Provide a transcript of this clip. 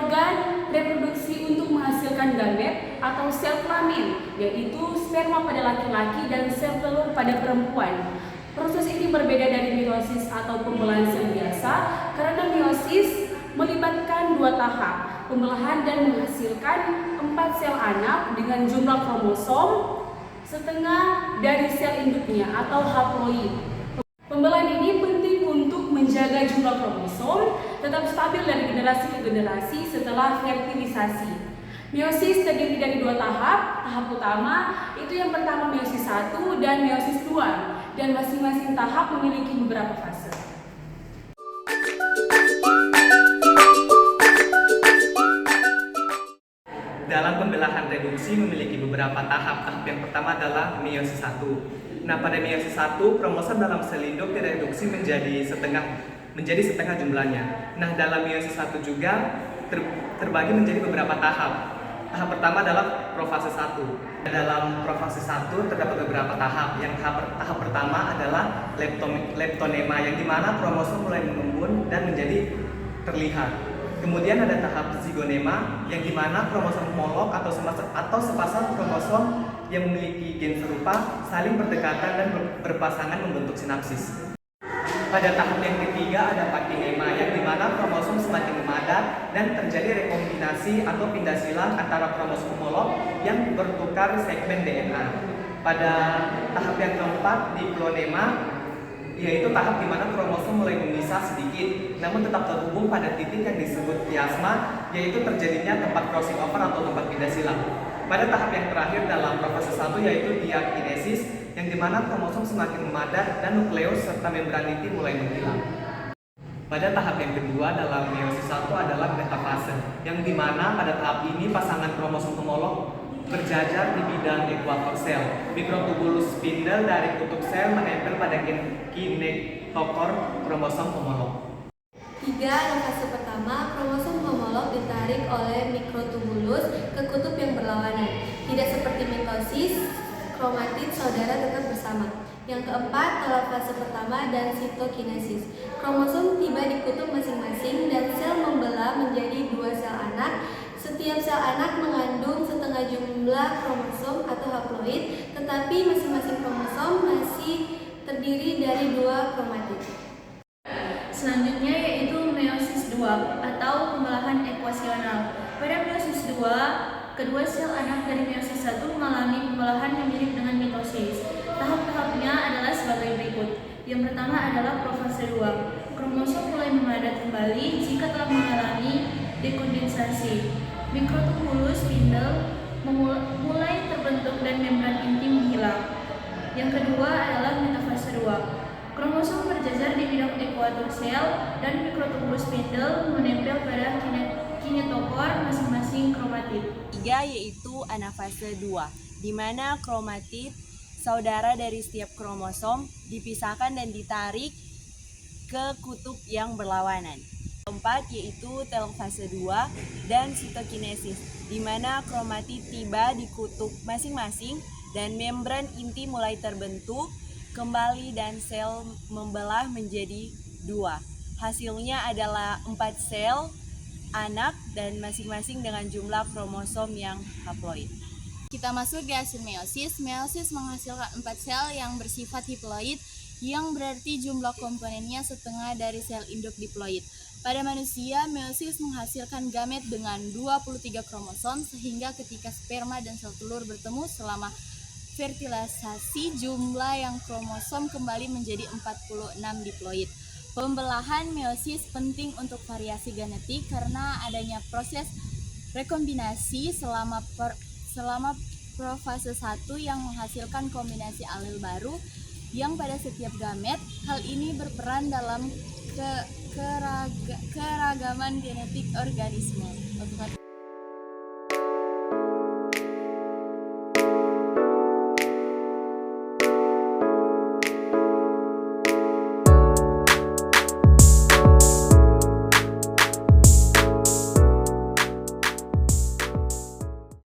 organ reproduksi untuk menghasilkan gamet atau sel kelamin, yaitu sperma pada laki-laki dan sel telur pada perempuan. Proses ini berbeda dari meiosis atau pembelahan sel biasa karena meiosis melibatkan dua tahap, pembelahan dan menghasilkan 4 sel anak dengan jumlah kromosom setengah dari sel induknya atau haploid. Pembelahan ini penting untuk menjaga jumlah kromosom tetap stabil dari generasi ke generasi setelah fertilisasi. Meiosis terdiri dari 2 tahap. Tahap utama itu yang pertama meiosis 1 dan meiosis 2, dan masing-masing tahap memiliki beberapa fase. Dalam pembelahan reduksi memiliki beberapa tahap. Tahap yang pertama adalah meiosis 1. Nah, pada meiosis 1, kromosom dalam sel induk direduksi menjadi setengah jumlahnya. Nah, dalam meiosis 1 juga terbagi menjadi beberapa tahap. Tahap pertama adalah profase 1. Dalam profase 1 terdapat beberapa tahap. Yang tahap pertama adalah leptonema, yang dimana kromosom mulai mengembun dan menjadi terlihat. Kemudian ada tahap zigonema, yang dimana kromosom homolog atau sepasang kromosom yang memiliki gen serupa saling berdekatan dan berpasangan membentuk sinapsis. Pada tahap yang ketiga ada pakinema, yang dimana kromosom semakin memadat dan terjadi rekombinasi atau pindah silang antara kromosom homolog yang bertukar segmen DNA. Pada tahap yang keempat diplonema, yaitu tahap di mana kromosom mulai memisah sedikit, namun tetap terhubung pada titik yang disebut kiasma, yaitu terjadinya tempat crossing over atau tempat pindah silang. Pada tahap yang terakhir dalam profase 1 yaitu diakinesis, yang dimana kromosom semakin memadat dan nukleus serta membran inti mulai menghilang. Pada tahap yang kedua dalam meiosis 1 adalah metafase, yang dimana pada tahap ini pasangan kromosom homolog berjajar di bidang ekuator sel. Mikrotubulus spindle dari kutub sel menempel pada kinetokor kromosom homolog. 3. Dalam fase pertama, kromosom homolog ditarik oleh mikrotubulus ke kutub yang berlawanan. Tidak seperti mitosis, kromatid saudara tetap bersama. Yang keempat, dalam fase pertama dan sitokinesis. Kromosom tiba di kutub masing-masing dan sel membelah menjadi 2 sel anak. Setiap sel anak mengandung setengah jumlah kromosom atau haploid, tetapi masing-masing kromosom masih terdiri dari 2 kromatid. Selanjutnya yaitu meiosis 2 atau pembelahan ekuasional. Pada meiosis 2, kedua sel anak dari meiosis 1 mengalami pembelahan yang mirip dengan mitosis. Tahap-tahapnya adalah sebagai berikut. Yang pertama adalah profase 2. Kromosom mulai memadat kembali jika telah mengalami dekondensasi. Mikrotubulus spindle mulai terbentuk dan membran inti menghilang. Yang kedua adalah metafase 2. Kromosom berjajar di bidang ekuator sel dan mikrotubulus spindle menempel pada kinetokor masing-masing kromatid. 3 yaitu anafase 2, di mana kromatid saudara dari setiap kromosom dipisahkan dan ditarik ke kutub yang berlawanan. 4 yaitu telofase 2 dan sitokinesis, di mana kromatid tiba di kutub masing-masing dan membran inti mulai terbentuk kembali dan sel membelah menjadi 2. Hasilnya adalah 4 sel anak dan masing-masing dengan jumlah kromosom yang haploid. Kita masuk di hasil meiosis. Meiosis menghasilkan 4 sel yang bersifat hiploid, yang berarti jumlah komponennya setengah dari sel induk diploid. Pada manusia, meiosis menghasilkan gamet dengan 23 kromosom, sehingga ketika sperma dan sel telur bertemu selama fertilisasi, jumlah yang kromosom kembali menjadi 46 diploid. Pembelahan meiosis penting untuk variasi genetik karena adanya proses rekombinasi selama profase 1 yang menghasilkan kombinasi alel baru yang pada setiap gamet. Hal ini berperan dalam keragaman genetik organisme.